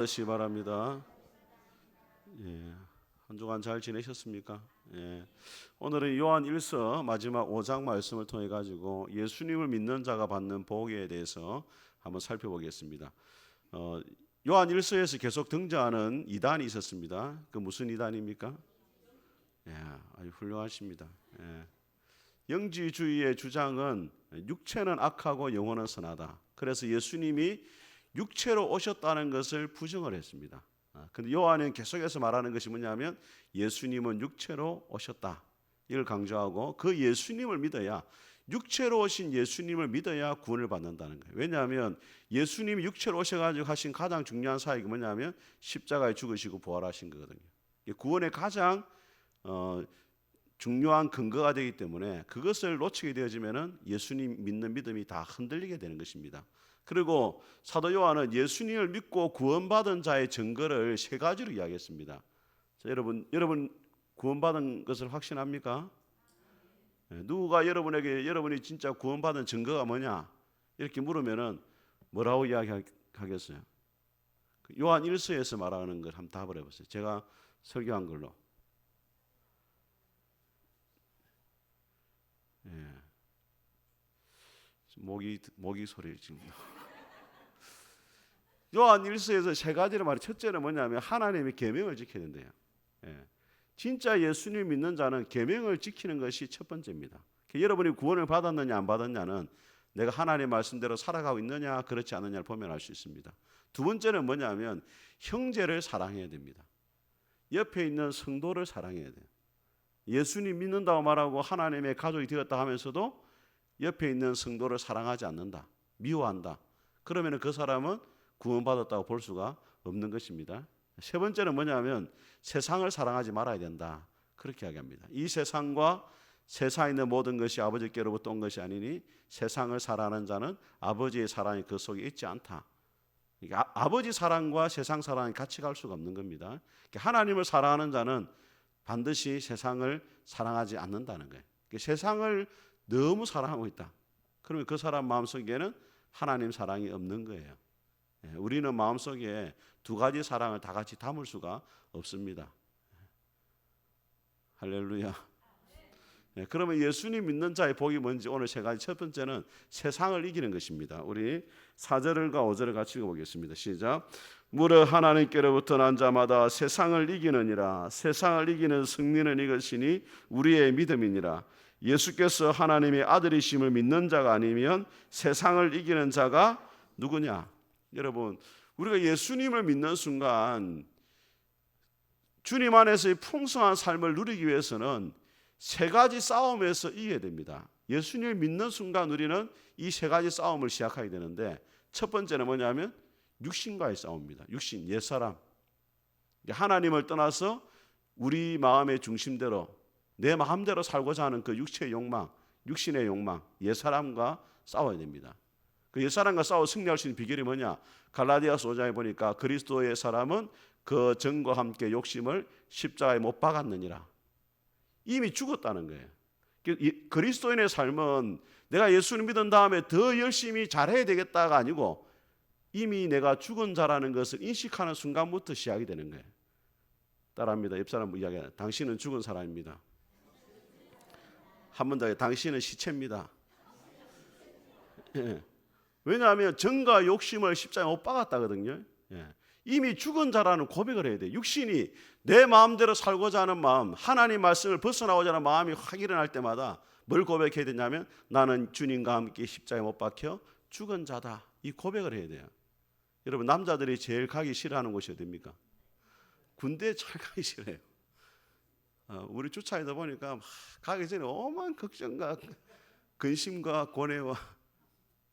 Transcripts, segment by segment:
다시 바랍니다. 예, 한 주간 잘 지내셨습니까? 예, 오늘은 요한 1서 마지막 5장 말씀을 통해 가지고 예수님을 믿는 자가 받는 복에 대해서 한번 살펴보겠습니다. 어, 요한 1서에서 계속 등장하는 이단이 있었습니다. 그 무슨 이단입니까? 예, 아주 훌륭하십니다. 예, 영지주의의 주장은 육체는 악하고 영혼은 선하다. 그래서 예수님이 육체로 오셨다는 것을 부정을 했습니다. 근데 요한은 계속해서 말하는 것이 뭐냐면 예수님은 육체로 오셨다. 이걸 강조하고 그 예수님을 믿어야 육체로 오신 예수님을 믿어야 구원을 받는다는 거예요. 왜냐하면 예수님이 육체로 오셔가지고 하신 가장 중요한 사역이 뭐냐면 십자가에 죽으시고 부활하신 거거든요. 구원의 가장 중요한 근거가 되기 때문에 그것을 놓치게 되어지면은 예수님 믿는 믿음이 다 흔들리게 되는 것입니다. 그리고 사도 요한은 예수님을 믿고 구원받은 자의 증거를 세 가지로 이야기했습니다. 자, 여러분 구원받은 것을 확신합니까? 누가 여러분에게 여러분이 진짜 구원받은 증거가 뭐냐 이렇게 물으면은 뭐라고 이야기하겠어요? 요한 1서에서 말하는 걸 한번 답을 해보세요. 제가 설교한 걸로. 예. 모기 소리 지금. 요한 1서에서 세 가지를 말해. 첫째는 뭐냐면 하나님의 계명을 지켜야 된대요. 예. 진짜 예수님 믿는 자는 계명을 지키는 것이 첫 번째입니다. 여러분이 구원을 받았느냐 안 받았냐는 내가 하나님의 말씀대로 살아가고 있느냐 그렇지 않느냐를 보면 알 수 있습니다. 두 번째는 뭐냐면 형제를 사랑해야 됩니다. 옆에 있는 성도를 사랑해야 돼요. 예수님 믿는다고 말하고 하나님의 가족이 되었다 하면서도 옆에 있는 성도를 사랑하지 않는다. 미워한다. 그러면 그 사람은 구원받았다고 볼 수가 없는 것입니다. 세 번째는 뭐냐면 세상을 사랑하지 말아야 된다. 그렇게 이야기합니다. 이 세상과 세상에 있는 모든 것이 아버지께로부터 온 것이 아니니 세상을 사랑하는 자는 아버지의 사랑이 그 속에 있지 않다. 그러니까 아버지 사랑과 세상 사랑이 같이 갈 수가 없는 겁니다. 그러니까 하나님을 사랑하는 자는 반드시 세상을 사랑하지 않는다는 거예요. 그러니까 세상을 너무 사랑하고 있다. 그러면 그 사람 마음속에는 하나님 사랑이 없는 거예요. 우리는 마음속에 두 가지 사랑을 다 같이 담을 수가 없습니다. 할렐루야. 그러면 예수님 믿는 자의 복이 뭔지 오늘 세 가지. 첫 번째는 세상을 이기는 것입니다. 우리 4절과 5절을 같이 읽어보겠습니다. 시작. 무릇 하나님께로부터 난 자마다 세상을 이기느니라. 세상을 이기는 승리는 이것이니 우리의 믿음이니라. 예수께서 하나님의 아들이심을 믿는 자가 아니면 세상을 이기는 자가 누구냐? 여러분, 우리가 예수님을 믿는 순간 주님 안에서의 풍성한 삶을 누리기 위해서는 세 가지 싸움에서 이겨야 됩니다. 예수님을 믿는 순간 우리는 이 세 가지 싸움을 시작하게 되는데 첫 번째는 뭐냐면 육신과의 싸움입니다. 육신, 옛사람. 하나님을 떠나서 우리 마음의 중심대로 내 마음대로 살고자 하는 그 육체의 욕망, 육신의 욕망, 옛사람과 싸워야 됩니다. 그 옛사람과 싸워 승리할 수 있는 비결이 뭐냐? 갈라디아서 5장에 보니까 그리스도의 사람은 그 정과 함께 욕심을 십자가에 못 박았느니라. 이미 죽었다는 거예요. 그리스도인의 삶은 내가 예수를 믿은 다음에 더 열심히 잘해야 되겠다가 아니고 이미 내가 죽은 자라는 것을 인식하는 순간부터 시작이 되는 거예요. 따라합니다. 옆 사람 이야기해요. 당신은 죽은 사람입니다. 한 번 더, 당신은 시체입니다. 예. 왜냐하면 정과 욕심을 십자가에 못 박았다거든요. 예. 이미 죽은 자라는 고백을 해야 돼요. 육신이 내 마음대로 살고자 하는 마음, 하나님 말씀을 벗어나고자 하는 마음이 확 일어날 때마다 뭘 고백해야 되냐면 나는 주님과 함께 십자가에 못 박혀 죽은 자다. 이 고백을 해야 돼요. 여러분, 남자들이 제일 가기 싫어하는 곳이 어디입니까? 군대에 잘 가기 싫어요. 우리 주차에다 보니까 가기 전에 오만 걱정과 근심과 고뇌와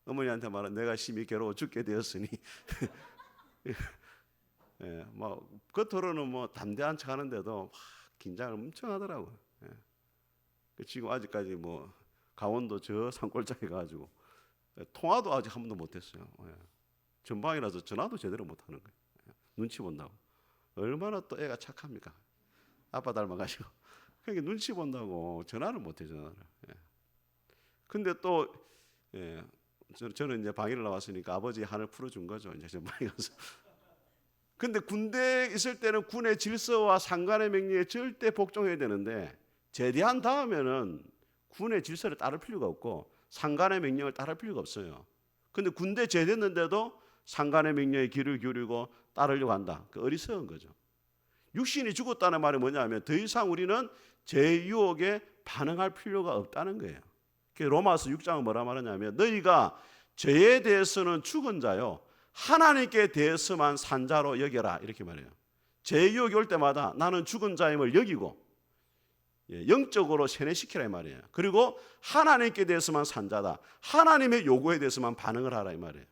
어머니한테 말은 내가 심히 괴로워 죽게 되었으니 예, 뭐 겉으로는 뭐 담대한 척 하는데도 긴장을 엄청 하더라고요. 예. 지금 아직까지 뭐 강원도 저 산골짜기 가지고 통화도 아직 한 번도 못했어요. 예. 전방이라서 전화도 제대로 못하는 거예요. 예. 눈치 본다고. 얼마나 또 애가 착합니까? 아빠 닮아가지고. 그러니까 눈치 본다고 전화를 못해 전화를. 예. 근데 또 예, 저는 이제 방위를 나왔으니까 아버지 한을 풀어준 거죠. 이제 전방에 가서 근데 군대에 있을 때는 군의 질서와 상관의 명령에 절대 복종해야 되는데 제대한 다음에는 군의 질서를 따를 필요가 없고 상관의 명령을 따를 필요가 없어요. 근데 군대 제대했는데도 상관의 명령에 귀를 기울이고 따르려고 한다. 그 어리석은 거죠. 육신이 죽었다는 말이 뭐냐면 더 이상 우리는 죄의 유혹에 반응할 필요가 없다는 거예요. 로마서 6장은 뭐라 말하냐면 너희가 죄에 대해서는 죽은 자요 하나님께 대해서만 산 자로 여겨라 이렇게 말해요. 죄의 유혹이 올 때마다 나는 죽은 자임을 여기고 영적으로 세뇌시키라 이 말이에요. 그리고 하나님께 대해서만 산 자다. 하나님의 요구에 대해서만 반응을 하라 이 말이에요.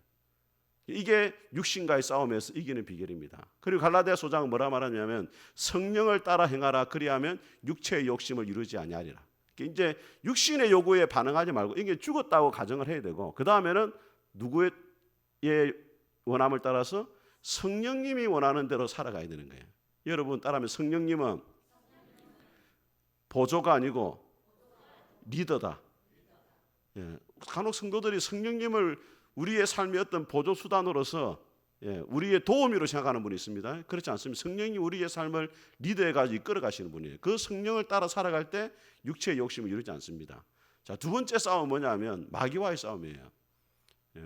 이게 육신과의 싸움에서 이기는 비결입니다. 그리고 갈라디아 소장은 뭐라 말하냐면 성령을 따라 행하라 그리하면 육체의 욕심을 이루지 아니하리라. 이제 육신의 요구에 반응하지 말고 이게 죽었다고 가정을 해야 되고 그 다음에는 누구의 원함을 따라서 성령님이 원하는 대로 살아가야 되는 거예요. 여러분 따라하면 성령님은 보조가 아니고 리더다. 간혹 성도들이 성령님을 우리의 삶의 어떤 보조 수단으로서 우리의 도우미로 생각하는 분이 있습니다. 그렇지 않습니다. 성령이 우리의 삶을 리더해가지고 이끌어가시는 분이에요. 그 성령을 따라 살아갈 때 육체의 욕심을 이루지 않습니다. 자, 두 번째 싸움은 뭐냐면 마귀와의 싸움이에요.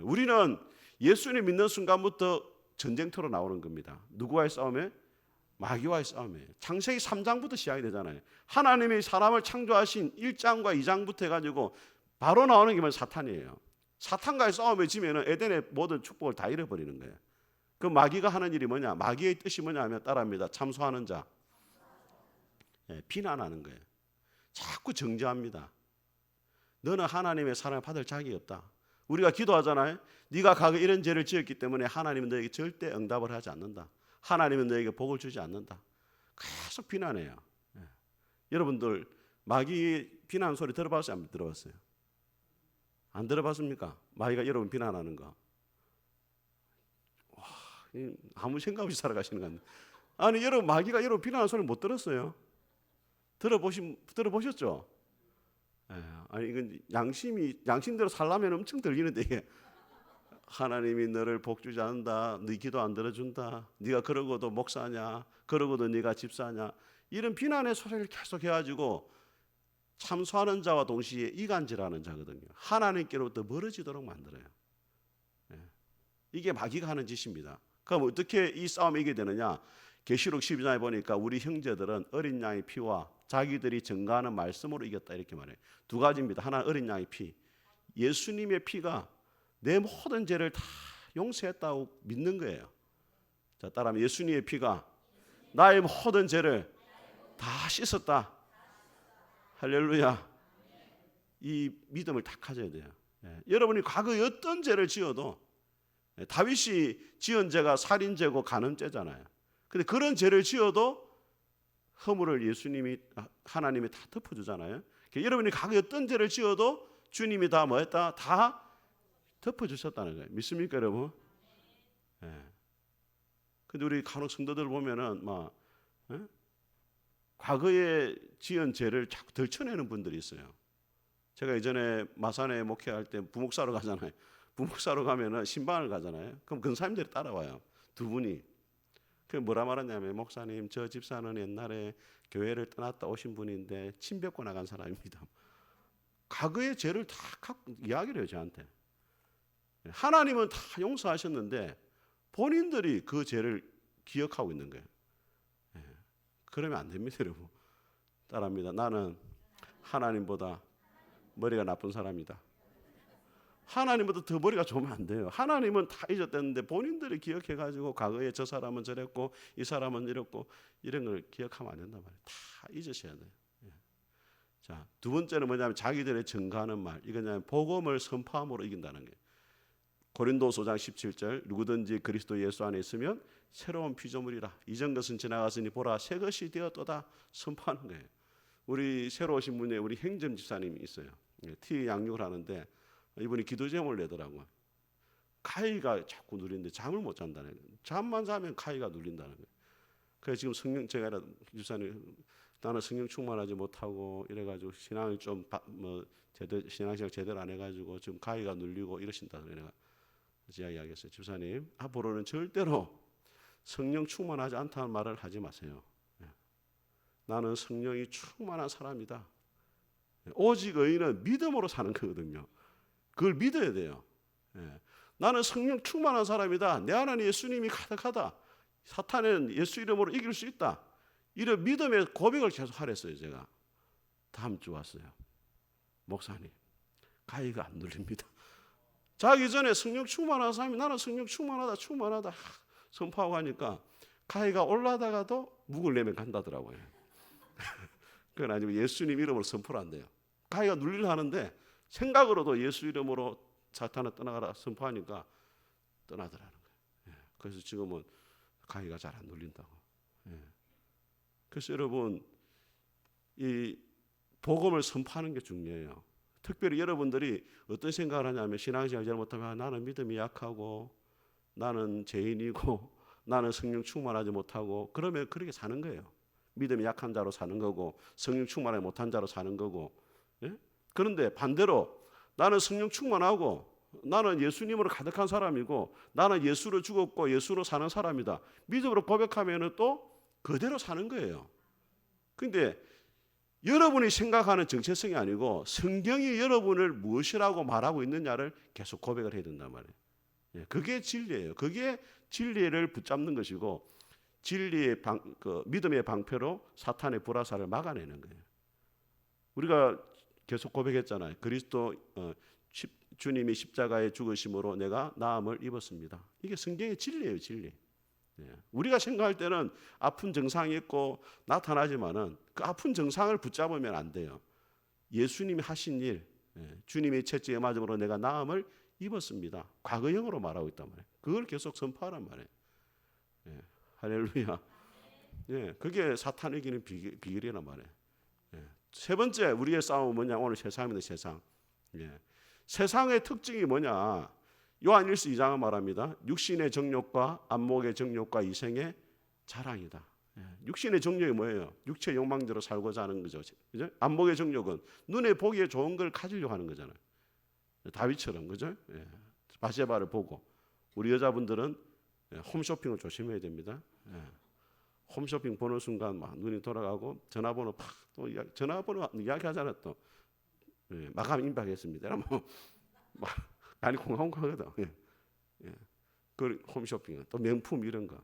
우리는 예수님 믿는 순간부터 전쟁터로 나오는 겁니다. 누구와의 싸움에? 마귀와의 싸움이에요. 창세기 3장부터 시작이 되잖아요. 하나님이 사람을 창조하신 1장과 2장부터 해가지고 바로 나오는 게 사탄이에요. 사탄과의 싸움에 지면은 에덴의 모든 축복을 다 잃어버리는 거예요. 그 마귀가 하는 일이 뭐냐? 마귀의 뜻이 뭐냐 하면 따라합니다. 참소하는 자. 비난하는 거예요. 자꾸 정죄합니다. 너는 하나님의 사랑을 받을 자격이 없다. 우리가 기도하잖아요. 네가 과거에 이런 죄를 지었기 때문에 하나님은 너에게 절대 응답을 하지 않는다. 하나님은 너에게 복을 주지 않는다. 계속 비난해요. 여러분들 마귀 비난 소리 들어봤어요? 안 들어봤어요? 안 들어봤습니까? 마귀가 여러분 비난하는 거. 와, 아무 생각 없이 살아가시는 거 같네. 아니 여러분 마귀가 여러분 비난하는 소리 못 들었어요? 들어보셨죠? 아니 이건 양심대로 살려면 엄청 들리는데 이게 하나님이 너를 복 주지 않는다. 네 기도 안 들어준다. 네가 그러고도 목사냐? 그러고도 네가 집사냐? 이런 비난의 소리를 계속 해가지고 참소하는 자와 동시에 이간질하는 자거든요. 하나님께로부터 멀어지도록 만들어요. 이게 마귀가 하는 짓입니다. 그럼 어떻게 이 싸움을 이기게 되느냐? 계시록 12장에 보니까 우리 형제들은 어린 양의 피와 자기들이 증거하는 말씀으로 이겼다 이렇게 말해요. 두 가지입니다. 하나는 어린 양의 피. 예수님의 피가 내 모든 죄를 다 용서했다고 믿는 거예요. 자, 따라하면 예수님의 피가 나의 모든 죄를 다 씻었다. 할렐루야. 이 믿음을 다 가져야 돼요. 여러분이 과거에 어떤 죄를 지어도 다윗이 지은 죄가 살인죄고 간음죄잖아요. 근데 그런 죄를 지어도 허물을 하나님이 다 덮어주잖아요. 그러니까 여러분이 과거에 어떤 죄를 지어도 주님이 다 뭐했다? 다 덮어주셨다는 거예요. 믿습니까 여러분? 근데 우리 간혹 성도들 보면은 과거에 지은 죄를 자꾸 덜쳐내는 분들이 있어요. 제가 예전에 마산에 목회할 때 부목사로 가잖아요. 부목사로 가면은 신방을 가잖아요. 그럼 근사님들이 따라와요. 두 분이. 그 뭐라 말하냐면 목사님 저 집사는 옛날에 교회를 떠났다 오신 분인데 침 뱉고 나간 사람입니다. 과거의 죄를 다 이야기를 해요 저한테. 하나님은 다 용서하셨는데 본인들이 그 죄를 기억하고 있는 거예요. 그러면 안 됩니다 여러분. 따라합니다. 나는 하나님보다 머리가 나쁜 사람이다. 하나님보다 더 머리가 좋으면 안 돼요. 하나님은 다 잊었다는데 본인들이 기억해가지고 과거에 저 사람은 저랬고 이 사람은 이랬고 이런 걸 기억하면 안 된단 말이에요. 다 잊으셔야 돼요. 자, 두 번째는 뭐냐면 자기들의 증거하는 말. 이거냐면 복음을 선포함으로 이긴다는 거예요. 고린도서 5장 17절 누구든지 그리스도 예수 안에 있으면 새로운 피조물이라. 이전 것은 지나갔으니 보라 새 것이 되었도다 선포하는 거예요. 우리 새로 오신 분에 우리 행점 집사님이 있어요. 티 양육을 하는데 이분이 기도 제목을 내더라고요. 카이가 자꾸 눌리는데 잠을 못 잔다는 거예요. 잠만 자면 카이가 눌린다는 거예요. 그래서 지금 성령 제가 집사님 나는 성령 충만하지 못하고 이래가지고 신앙을 좀 신앙생활 제대로 안 해가지고 지금 카이가 눌리고 이러신다. 내가 이야기하겠어요. 집사님 앞으로는 절대로 성령 충만하지 않다는 말을 하지 마세요. 나는 성령이 충만한 사람이다. 오직 의인은 믿음으로 사는 거거든요. 그걸 믿어야 돼요. 나는 성령 충만한 사람이다. 내 안에는 예수님이 가득하다. 사탄은 예수 이름으로 이길 수 있다. 이런 믿음의 고백을 계속 하랬어요. 제가 다음 주 왔어요. 목사님, 가위가 안 눌립니다. 자기 전에 성령 충만한 사람이 나는 성령 충만하다 선포하고 하니까 가위가 올라다가도 묵을 내면 간다더라고요. 그건 아니고 예수님 이름으로 선포를 안 돼요. 가위가 눌리려 하는데 생각으로도 예수 이름으로 사탄을 떠나가라 선포하니까 떠나더라는 거예요. 그래서 지금은 가위가 잘 안 눌린다고. 그래서 여러분, 이 복음을 선포하는 게 중요해요. 특별히 여러분들이 어떤 생각을 하냐면 신앙생활 잘못하면 나는 믿음이 약하고 나는 죄인이고 나는 성령 충만하지 못하고 그러면 그렇게 사는 거예요. 믿음이 약한 자로 사는 거고 성령 충만하지 못한 자로 사는 거고. 그런데 반대로 나는 성령 충만하고 나는 예수님으로 가득한 사람이고 나는 예수로 죽었고 예수로 사는 사람이다. 믿음으로 고백하면 또 그대로 사는 거예요. 그런데 여러분이 생각하는 정체성이 아니고 성경이 여러분을 무엇이라고 말하고 있느냐를 계속 고백을 해야 된단 말이에요. 그게 진리예요. 그게 진리를 붙잡는 것이고 진리의 믿음의 방패로 사탄의 불화살을 막아내는 거예요. 우리가 계속 고백했잖아요. 그리스도 주님이 십자가에 죽으심으로 내가 나음을 입었습니다. 이게 성경의 진리예요, 진리. 우리가 생각할 때는 아픈 증상이 있고 나타나지만은 그 아픈 증상을 붙잡으면 안 돼요. 예수님이 하신 일, 주님의 채찍에 맞음으로 내가 나음을 입었습니다. 과거형으로 말하고 있단 말이에요. 그걸 계속 선포하란 말이에요. 할렐루야. 그게 사탄 이기는 비결이란 말이에요. 세 번째 우리의 싸움은 뭐냐? 오늘 세상입니다. 세상. 세상의 특징이 뭐냐? 요한일서 2장은 말합니다. 육신의 정욕과 안목의 정욕과 이생의 자랑이다. 육신의 정욕이 뭐예요? 육체 욕망대로 살고자 하는 거죠. 그죠? 안목의 정욕은 눈에 보기에 좋은 걸 가지려고 하는 거잖아요. 다윗처럼, 그죠? 바세바를 보고. 우리 여자분들은 홈쇼핑을 조심해야 됩니다. 홈쇼핑 보는 순간 막 눈이 돌아가고 전화번호 팍 또 전화번호 이야기하잖아요. 또 마감 임박했습니다. 뭐 아니 공항하거든. 그 홈쇼핑은 또 명품 이런 거.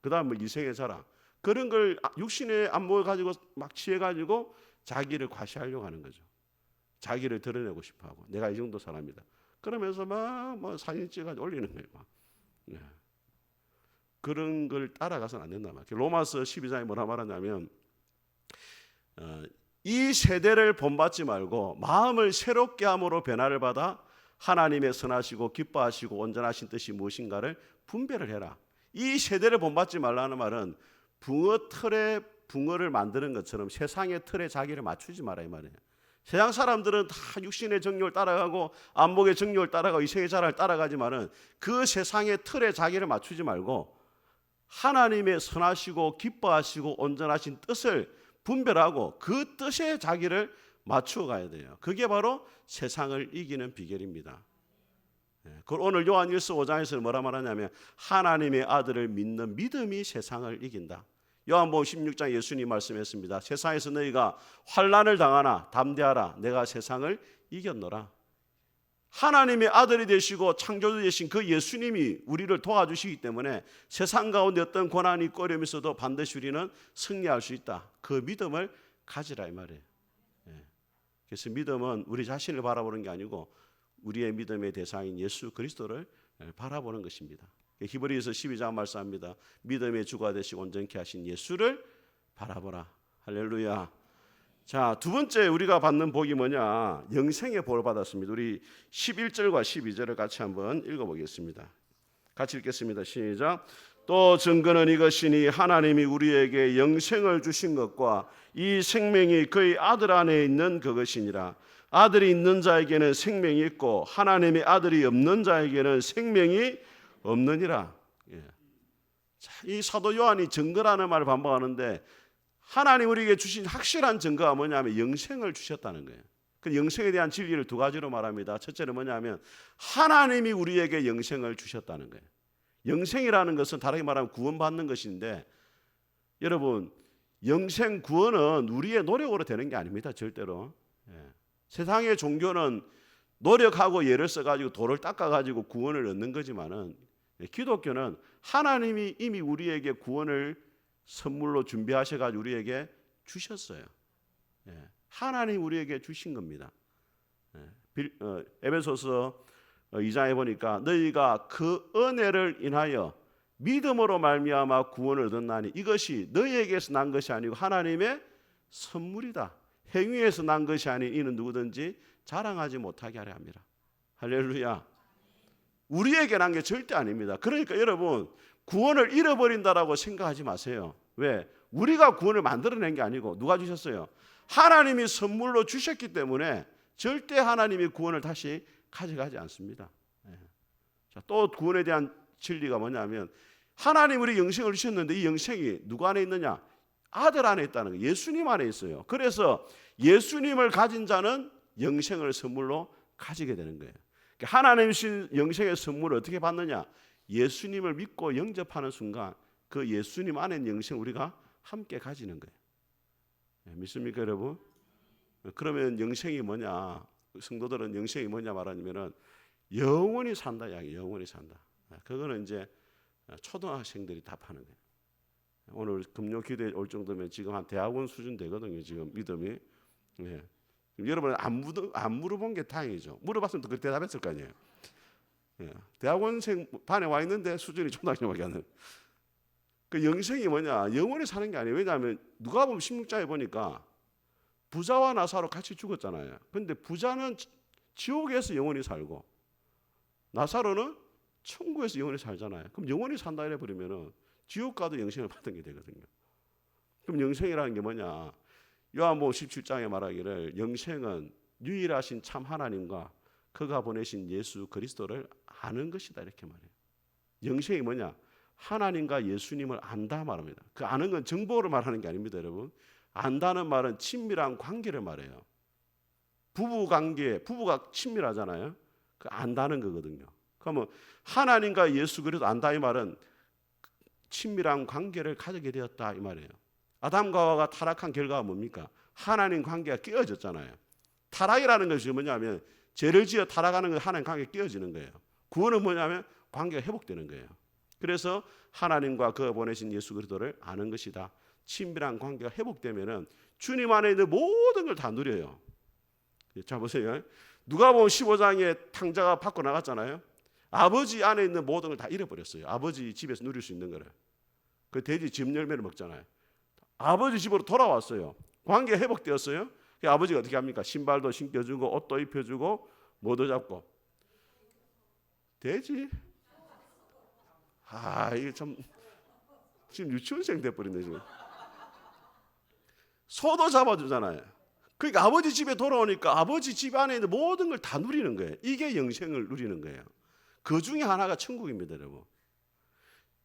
그다음 뭐 이생의 자랑 그런 걸 육신의 안목을 가지고 막 취해가지고 자기를 과시하려고 하는 거죠. 자기를 드러내고 싶어하고 내가 이 정도 사람이다. 그러면서 막 뭐 사진 찍어가지고 올리는 거예요. 막. 그런 걸 따라가서는 안 된단 말이에요. 로마서 12장에 뭐라 말하냐면 이 세대를 본받지 말고 마음을 새롭게 함으로 변화를 받아 하나님의 선하시고 기뻐하시고 온전하신 뜻이 무엇인가를 분별을 해라. 이 세대를 본받지 말라는 말은 붕어 틀에 붕어를 만드는 것처럼 세상의 틀에 자기를 맞추지 마라 이 말이에요. 세상 사람들은 다 육신의 정욕을 따라가고 안목의 정욕을 따라가고 이생의 자랑을 따라가지만은 그 세상의 틀에 자기를 맞추지 말고 하나님의 선하시고 기뻐하시고 온전하신 뜻을 분별하고 그 뜻에 자기를 맞추어 가야 돼요. 그게 바로 세상을 이기는 비결입니다. 그걸 오늘 요한일서 5장에서 뭐라 말하냐면 하나님의 아들을 믿는 믿음이 세상을 이긴다. 요한복음 16장 예수님 말씀했습니다. 세상에서 너희가 환난을 당하나 담대하라. 내가 세상을 이겼노라. 하나님의 아들이 되시고 창조주 되신 그 예수님이 우리를 도와주시기 때문에 세상 가운데 어떤 고난이 있고 어려움이 있어도 반드시 우리는 승리할 수 있다. 그 믿음을 가지라 이 말이에요. 그래서 믿음은 우리 자신을 바라보는 게 아니고 우리의 믿음의 대상인 예수 그리스도를 바라보는 것입니다. 히브리서 12장 말씀합니다. 믿음의 주가 되시고 온전케 하신 예수를 바라보라. 할렐루야. 자, 두 번째 우리가 받는 복이 뭐냐? 영생의 복을 받았습니다. 우리 11절과 12절을 같이 한번 읽어보겠습니다. 같이 읽겠습니다. 시작. 또 증거는 이것이니 하나님이 우리에게 영생을 주신 것과 이 생명이 그의 아들 안에 있는 그것이니라. 아들이 있는 자에게는 생명이 있고 하나님의 아들이 없는 자에게는 생명이 없느니라. 자, 이 사도 요한이 증거라는 말을 반복하는데 하나님 우리에게 주신 확실한 증거가 뭐냐면 영생을 주셨다는 거예요. 그 영생에 대한 진리를 두 가지로 말합니다. 첫째는 뭐냐면 하나님이 우리에게 영생을 주셨다는 거예요. 영생이라는 것은 다르게 말하면 구원받는 것인데, 여러분 영생 구원은 우리의 노력으로 되는 게 아닙니다. 절대로. 세상의 종교는 노력하고 예를 써가지고 돌을 닦아가지고 구원을 얻는 거지만은, 기독교는 하나님이 이미 우리에게 구원을 선물로 준비하셔가지고 우리에게 주셨어요. 하나님 우리에게 주신 겁니다. 에베소서 2장에 보니까 너희가 그 은혜를 인하여 믿음으로 말미암아 구원을 얻었나니 이것이 너희에게서 난 것이 아니고 하나님의 선물이다. 행위에서 난 것이 아닌 이는 누구든지 자랑하지 못하게 하려 합니다. 할렐루야. 우리에게 난 게 절대 아닙니다. 그러니까 여러분 구원을 잃어버린다라고 생각하지 마세요. 왜? 우리가 구원을 만들어낸 게 아니고 누가 주셨어요? 하나님이 선물로 주셨기 때문에 절대 하나님이 구원을 다시 가져가지 않습니다. 자, 또 구원에 대한 진리가 뭐냐면 하나님 우리 영생을 주셨는데 이 영생이 누구 안에 있느냐? 아들 안에 있다는 거예요. 예수님 안에 있어요. 그래서 예수님을 가진 자는 영생을 선물로 가지게 되는 거예요. 하나님 주신 영생의 선물을 어떻게 받느냐? 예수님을 믿고 영접하는 순간 그 예수님 안에 있는 영생 우리가 함께 가지는 거예요. 믿습니까 여러분? 그러면 영생이 뭐냐? 성도들은 영생이 뭐냐 말하면은 영원히 산다 이야기. 영원히 산다. 그거는 이제 초등학생들이 답하는 거예요. 오늘 금요 기도에 올 정도면 지금 한 대학원 수준 되거든요. 지금 믿음이. 여러분 안 물어본 게 다행이죠. 물어봤으면 또 그 대답했을 거 아니에요. 대학원생 반에 와 있는데 수준이 초등학생밖에 안 돼요. 그 영생이 뭐냐? 영원히 사는 게 아니에요. 왜냐하면 누가 보면 16장에 보니까 부자와 나사로 같이 죽었잖아요. 그런데 부자는 지옥에서 영원히 살고 나사로는 천국에서 영원히 살잖아요. 그럼 영원히 산다 이래 버리면은 지옥 가도 영생을 받은 게 되거든요. 그럼 영생이라는 게 뭐냐? 요한복음 17장에 말하기를 영생은 유일하신 참 하나님과 그가 보내신 예수 그리스도를 아는 것이다 이렇게 말해요. 영생이 뭐냐? 하나님과 예수님을 안다 말합니다. 그 아는 건 정보를 말하는 게 아닙니다, 여러분. 안다는 말은 친밀한 관계를 말해요. 부부 관계, 부부가 친밀하잖아요. 그 안다는 거거든요. 그러면 하나님과 예수 그리스도 안다 이 말은 친밀한 관계를 가지게 되었다 이 말이에요. 아담과 하와가 타락한 결과가 뭡니까? 하나님 관계가 깨어졌잖아요. 타락이라는 것이 뭐냐면 죄를 지어 타락하는 건 하나님 관계가 깨어지는 거예요. 구원은 뭐냐면 관계가 회복되는 거예요. 그래서 하나님과 그가 보내신 예수 그리스도를 아는 것이다. 친밀한 관계가 회복되면은 주님 안에 있는 모든 걸 다 누려요. 자 보세요. 누가복음 15장에 탕자가 밖으로 나갔잖아요. 아버지 안에 있는 모든 걸 다 잃어버렸어요. 아버지 집에서 누릴 수 있는 거를. 그 돼지 집 열매를 먹잖아요. 아버지 집으로 돌아왔어요. 관계가 회복되었어요. 아버지가 어떻게 합니까? 신발도 신겨주고 옷도 입혀주고 뭐도 잡고. 돼지? 이게 참 지금 유치원생 돼버리네 지금. 소도 잡아주잖아요. 그러니까 아버지 집에 돌아오니까 아버지 집 안에 있는 모든 걸 다 누리는 거예요. 이게 영생을 누리는 거예요. 그 중에 하나가 천국입니다, 여러분.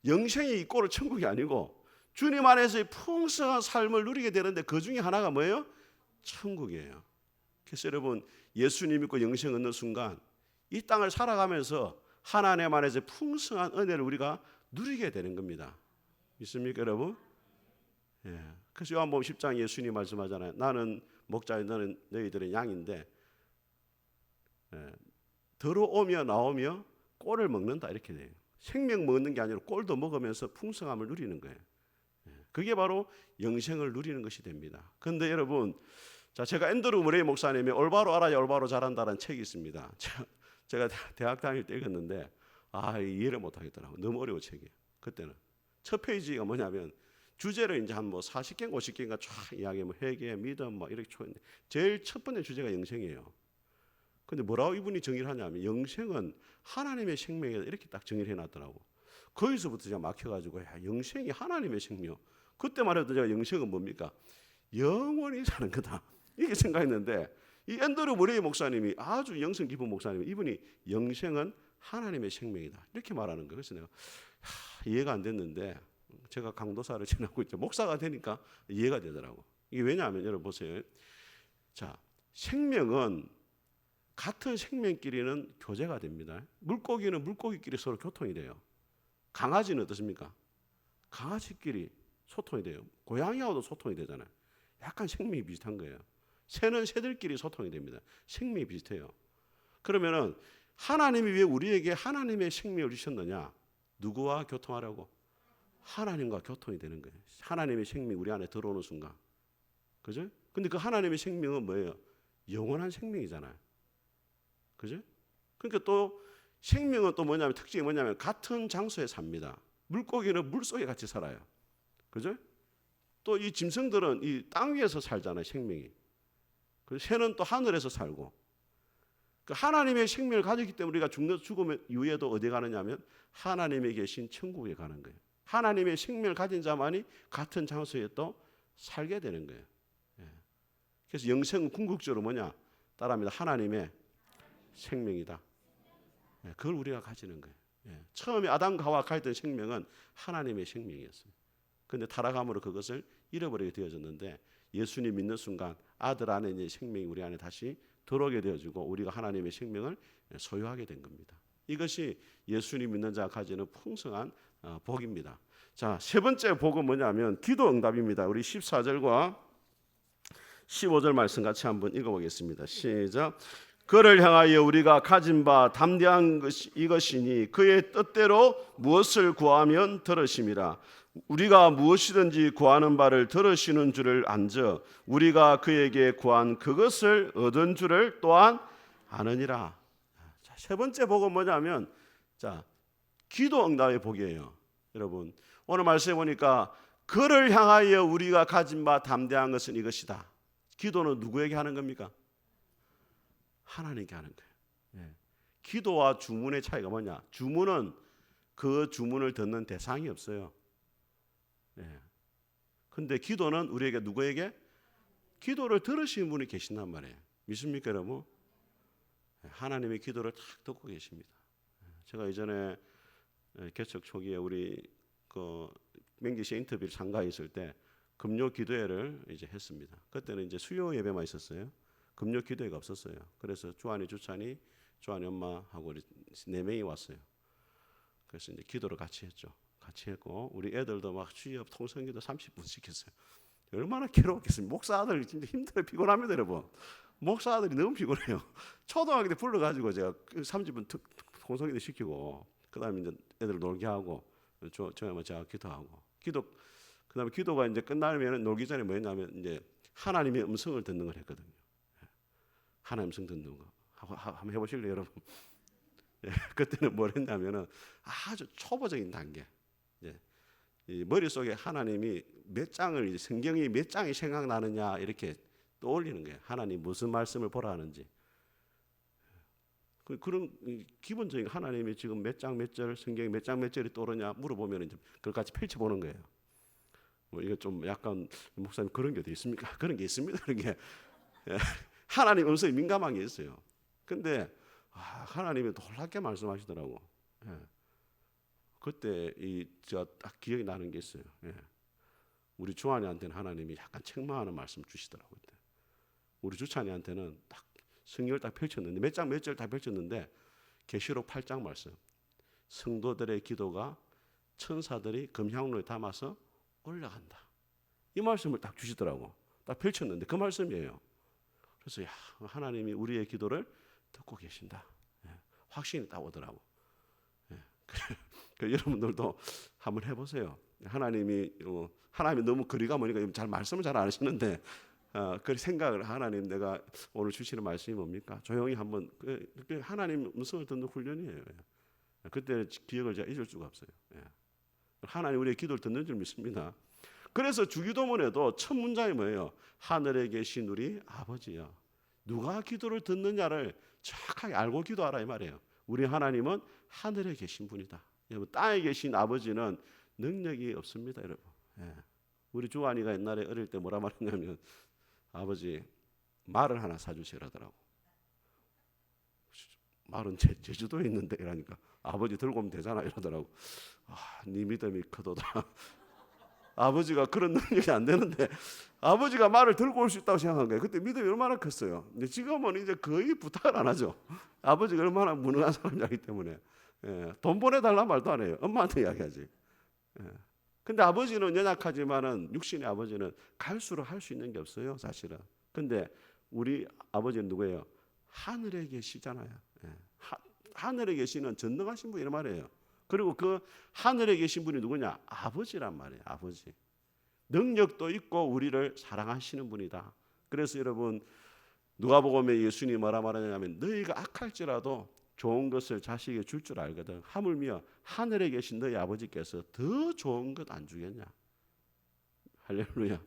영생이 이꼬르 천국이 아니고 주님 안에서의 풍성한 삶을 누리게 되는데 그 중에 하나가 뭐예요? 천국이에요. 그래서 여러분 예수님 믿고 영생 얻는 순간 이 땅을 살아가면서 하나님 안에서 풍성한 은혜를 우리가 누리게 되는 겁니다. 믿습니까 여러분? 그래서 요한복음 10장 예수님 말씀하잖아요. 나는 목자요 너는 너희들의 양인데 들어오며 나오며 꼴을 먹는다 이렇게 돼요. 생명 먹는 게 아니라 꼴도 먹으면서 풍성함을 누리는 거예요. 그게 바로 영생을 누리는 것이 됩니다. 그런데 여러분, 제가 앤드루 머레이 목사님의 올바로 알아야 올바로 잘한다는 책이 있습니다. 제가 대학 다닐 때 읽었는데 이해를 못하겠더라고요. 너무 어려운 책이에요. 그때는 첫 페이지가 뭐냐면 주제를 이제 한 40개인가 50개인가 쫙 이야기 회개, 믿음 이렇게 초인데 제일 첫 번째 주제가 영생이에요. 근데 뭐라고 이분이 정의를 하냐면 영생은 하나님의 생명이다 이렇게 딱 정의를 해놨더라고. 거기서부터 제가 막혀가지고 영생이 하나님의 생명. 그때만 해도 제가 영생은 뭡니까? 영원히 사는 거다 이렇게 생각했는데 이 앤드루 머레이 목사님이 아주 영성 깊은 목사님 이분이 영생은 하나님의 생명이다 이렇게 말하는 거예요. 그래서 내가 이해가 안 됐는데 제가 강도사를 지나고 있죠. 목사가 되니까 이해가 되더라고. 이게 왜냐하면 여러분 보세요. 자, 생명은 같은 생명끼리는 교제가 됩니다. 물고기는 물고기끼리 서로 교통이 돼요. 강아지는 어떻습니까? 강아지끼리 소통이 돼요. 고양이하고도 소통이 되잖아요. 약간 생명이 비슷한 거예요. 새는 새들끼리 소통이 됩니다. 생명이 비슷해요. 그러면은 하나님이 왜 우리에게 하나님의 생명을 주셨느냐? 누구와 교통하려고? 하나님과 교통이 되는 거예요. 하나님의 생명이 우리 안에 들어오는 순간. 그죠? 근데 그 하나님의 생명은 뭐예요? 영원한 생명이잖아요. 그죠? 그러니까 또 생명은 또 뭐냐면 특징이 뭐냐면 같은 장소에 삽니다. 물고기는 물속에 같이 살아요. 그죠? 또 이 짐승들은 이 땅 위에서 살잖아요, 생명이. 새는 또 하늘에서 살고. 그 하나님의 생명을 가졌기 때문에 우리가 죽음 이후에도 어디 가느냐면 하나님에 계신 천국에 가는 거예요. 하나님의 생명을 가진 자만이 같은 장소에 또 살게 되는 거예요. 그래서 영생은 궁극적으로 뭐냐? 따라합니다. 하나님의 생명이다. 그걸 우리가 가지는 거예요. 처음에 아담과 하와가 가졌던 생명은 하나님의 생명이었어요. 그런데 타락함으로 그것을 잃어버리게 되어졌는데 예수님 믿는 순간 아들 안에 있는 생명이 우리 안에 다시 들어오게 되어지고 우리가 하나님의 생명을 소유하게 된 겁니다. 이것이 예수님 믿는 자가 가지는 풍성한 복입니다. 자, 세 번째 복은 뭐냐면 기도 응답입니다. 우리 14절과 15절 말씀 같이 한번 읽어보겠습니다. 시작. 그를 향하여 우리가 가진 바 담대한 것이 이것이니 그의 뜻대로 무엇을 구하면 들으심이라. 우리가 무엇이든지 구하는 바를 들으시는 줄을 안저 우리가 그에게 구한 그것을 얻은 줄을 또한 아느니라. 자, 세 번째 복은 뭐냐면 자, 기도 응답의 복이에요. 여러분 오늘 말씀해 보니까 그를 향하여 우리가 가진 바 담대한 것은 이것이다. 기도는 누구에게 하는 겁니까? 하나님께 하는 거예요. 기도와 주문의 차이가 뭐냐? 주문은 그 주문을 듣는 대상이 없어요. 근데 기도는 우리에게 누구에게? 기도를 들으시는 분이 계신단 말이에요. 믿습니까 여러분? 하나님의 기도를 딱 듣고 계십니다. 제가 예전에 개척 초기에 우리 그 맹기시 인터뷰를 참가했을 때 금요 기도회를 이제 했습니다. 그때는 이제 수요 예배만 있었어요. 금요 기도회가 없었어요. 그래서 주한이 주찬이 주한이 엄마하고 네 명이 왔어요. 그래서 이제 기도를 같이 했죠. 같이 했고 우리 애들도 막 주여 통성기도 30분씩 했어요. 얼마나 괴로웠겠습니까? 목사 아들 진짜 힘들어 피곤합니다, 여러분. 목사 아들이 너무 피곤해요. 초등학교 때 불러가지고 제가 30분 통성기도 시키고 그다음에 이제 애들 놀게 하고 저야만 제가 기도하고 그다음에 기도가 이제 끝나면 놀기 전에 뭐였냐면 이제 하나님의 음성을 듣는 걸 했거든요. 하나님 음성 듣는 거 한번 해보실래요, 여러분? 그때는 뭘 했냐면은 아주 초보적인 단계. 이 머릿속에 하나님이 몇 장을 성경이 몇 장이 생각나느냐 이렇게 떠올리는 거예요. 하나님 무슨 말씀을 보라 하는지. 그런 기본적인 하나님이 지금 몇 장 몇 절 성경이 몇 장 몇 절이 떠오르냐 물어보면 이제 그걸 같이 펼쳐보는 거예요. 뭐 이거 좀 약간 목사님 그런 게 어디 있습니까? 그런 게 있습니다. 그런 게 하나님 음성에 민감한 게 있어요. 근데 하나님이 놀랍게 말씀하시더라고. 그때 제가 딱 기억이 나는 게 있어요. 우리 주한이한테는 하나님이 약간 책망하는 말씀 주시더라고요. 우리 주찬이한테는 딱 성경을 딱 펼쳤는데 몇 장 몇 절 다 펼쳤는데 계시록 8장 말씀. 성도들의 기도가 천사들이 금향로에 담아서 올라간다. 이 말씀을 딱 주시더라고. 딱 펼쳤는데 그 말씀이에요. 그래서 하나님이 우리의 기도를 듣고 계신다. 확신이 딱 오더라고. 여러분들도 한번 해보세요. 하나님이 너무 거리가 머니까 잘 말씀을 잘 안 하시는데 그 생각을 하나님 내가 오늘 주시는 말씀이 뭡니까? 조용히 한번 하나님 음성을 듣는 훈련이에요. 그때 기억을 제가 잊을 수가 없어요. 하나님 우리의 기도를 듣는 줄 믿습니다. 그래서 주기도문에도 첫 문장이 뭐예요? 하늘에 계신 우리 아버지여. 누가 기도를 듣느냐를 정확하게 알고 기도하라 이 말이에요. 우리 하나님은 하늘에 계신 분이다. 여러분 땅에 계신 아버지는 능력이 없습니다, 여러분. 우리 주한이가 옛날에 어릴 때 뭐라 말했냐면 아버지 말을 하나 사주시라더라고. 말은 제주도에 있는데 이러니까 아버지 들고 오면 되잖아 이러더라고. 네 믿음이 크도다. 아버지가 그런 능력이 안 되는데 아버지가 말을 들고 올 수 있다고 생각한 거예요. 그때 믿음이 얼마나 컸어요. 근데 지금은 이제 거의 부탁을 안 하죠. 아버지가 얼마나 무능한 사람이기 때문에. 돈 보내달라 말도 안 해요. 엄마한테 이야기하지. 근데 아버지는 연약하지만은 육신의 아버지는 갈수록 할 수 있는 게 없어요, 사실은. 근데 우리 아버지는 누구예요? 하늘에 계시잖아요. 하늘에 계시는 전능하신 분이 말이에요. 그리고 그 하늘에 계신 분이 누구냐? 아버지란 말이에요. 아버지. 능력도 있고 우리를 사랑하시는 분이다. 그래서 여러분 누가복음에 예수님이 뭐라 말하냐면 너희가 악할지라도 좋은 것을 자식에게 줄 줄 알거든. 하물며 하늘에 계신 너희 아버지께서 더 좋은 것 안 주겠냐. 할렐루야.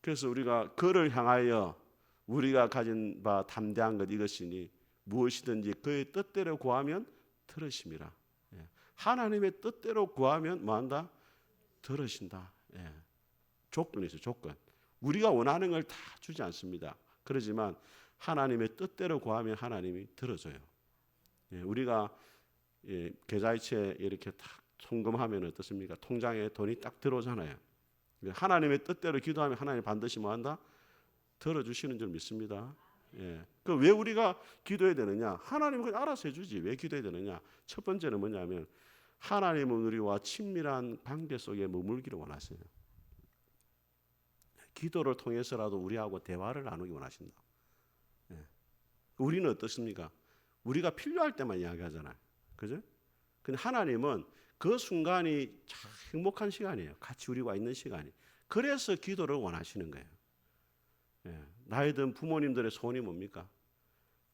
그래서 우리가 그를 향하여 우리가 가진 바 담대한 것 이것이니 무엇이든지 그의 뜻대로 구하면 들으심이라. 하나님의 뜻대로 구하면 뭐한다? 들으신다. 조건이 있어요. 조건. 우리가 원하는 걸 다 주지 않습니다. 그러지만 하나님의 뜻대로 구하면 하나님이 들어줘요. 우리가 계좌이체 이렇게 딱 송금하면 어떻습니까? 통장에 돈이 딱 들어오잖아요. 하나님의 뜻대로 기도하면 하나님 반드시 뭐한다? 들어주시는 줄 믿습니다. 그 왜 우리가 기도해야 되느냐? 하나님은 그냥 알아서 해주지. 왜 기도해야 되느냐? 첫 번째는 뭐냐면 하나님은 우리와 친밀한 관계 속에 머물기를 원하세요. 기도를 통해서라도 우리하고 대화를 나누기 원하신다. 우리는 어떻습니까? 우리가 필요할 때만 이야기하잖아요. 그죠? 근데 하나님은 그 순간이 참 행복한 시간이에요. 같이 우리와 있는 시간이. 그래서 기도를 원하시는 거예요. 나이 든 부모님들의 소원이 뭡니까?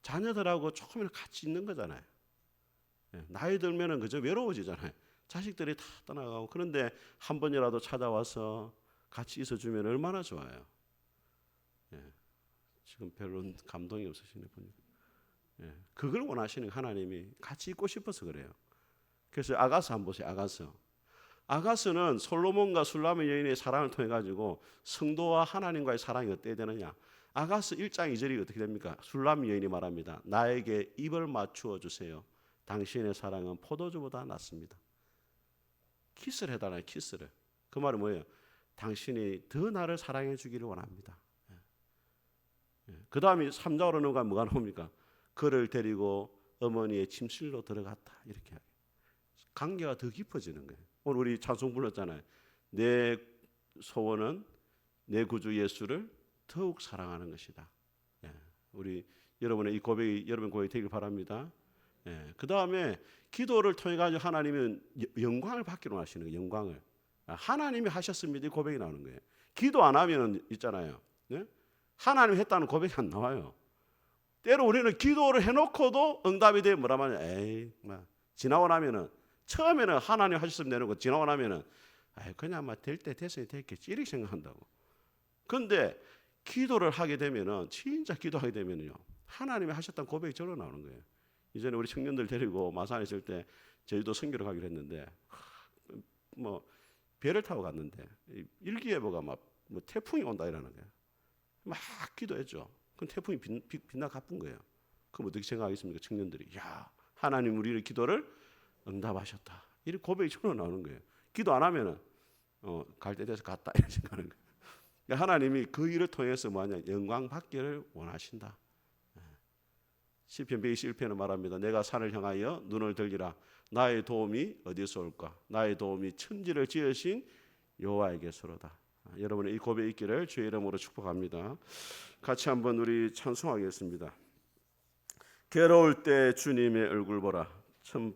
자녀들하고 조금이라도 같이 있는 거잖아요. 나이 들면은 그저 외로워지잖아요. 자식들이 다 떠나가고. 그런데 한 번이라도 찾아와서 같이 있어주면 얼마나 좋아요. 지금 별로 감동이 없으시네 보니까. 그걸 원하시는 하나님이 같이 있고 싶어서 그래요. 그래서 아가서 한번 보세요. 아가서는 솔로몬과 술람의 여인의 사랑을 통해 가지고 성도와 하나님과의 사랑이 어때야 되느냐? 아가서 1장 2절이 어떻게 됩니까? 술람 여인이 말합니다. 나에게 입을 맞추어 주세요. 당신의 사랑은 포도주보다 낫습니다. 키스를 해달라요. 키스를. 그 말은 뭐예요? 당신이 더 나를 사랑해 주기를 원합니다. 그 다음에 3장으로 넘어가면 뭐가 나옵니까? 그를 데리고 어머니의 침실로 들어갔다. 이렇게 관계가 더 깊어지는 거예요. 오늘 우리 찬송 불렀잖아요. 내 소원은 내 구주 예수를 더욱 사랑하는 것이다. 우리 여러분의 이 고백이 여러분 고백이 되길 바랍니다. 그 다음에 기도를 통해 가지고 하나님은 영광을 받기로 하시는 거예요. 영광을. 하나님이 하셨습니다. 이 고백이 나오는 거예요. 기도 안 하면 있잖아요. 하나님이 했다는 고백이 안 나와요. 때로 우리는 기도를 해놓고도 응답이 되면 뭐라 말이야. 에이, 지나고 나면은 처음에는 하나님 하셨으면 되는 거 지나고 나면은 그냥 될 때 됐으니 됐겠지 이렇게 생각한다고. 그런데 기도를 하게 되면은 진짜 기도하게 되면요 하나님이 하셨다는 고백이 절로 나오는 거예요. 이전에 우리 청년들 데리고 마산에 있을 때 제주도 선교를 가기로 했는데 배를 타고 갔는데 일기예보가 뭐 태풍이 온다 이러는 거예요. 막 기도했죠. 그럼 태풍이 빛나 갚은 거예요. 그럼 어떻게 생각하겠습니까? 청년들이 야 하나님 우리의 기도를 응답하셨다. 이렇게 고백이 절로 나오는 거예요. 기도 안 하면은 갈 때 돼서 갔다 이렇게 생각하는 거예요. 그러니까 하나님이 그 일을 통해서 뭐하냐 영광 받기를 원하신다. 시편 121편은 말합니다. 내가 산을 향하여 눈을 들리라. 나의 도움이 어디서 올까? 나의 도움이 천지를 지으신 여호와에게서로다. 여러분의 이 고백이 있기를 주의 이름으로 축복합니다. 같이 한번 우리 찬송하겠습니다. 괴로울 때 주님의 얼굴 보라. 참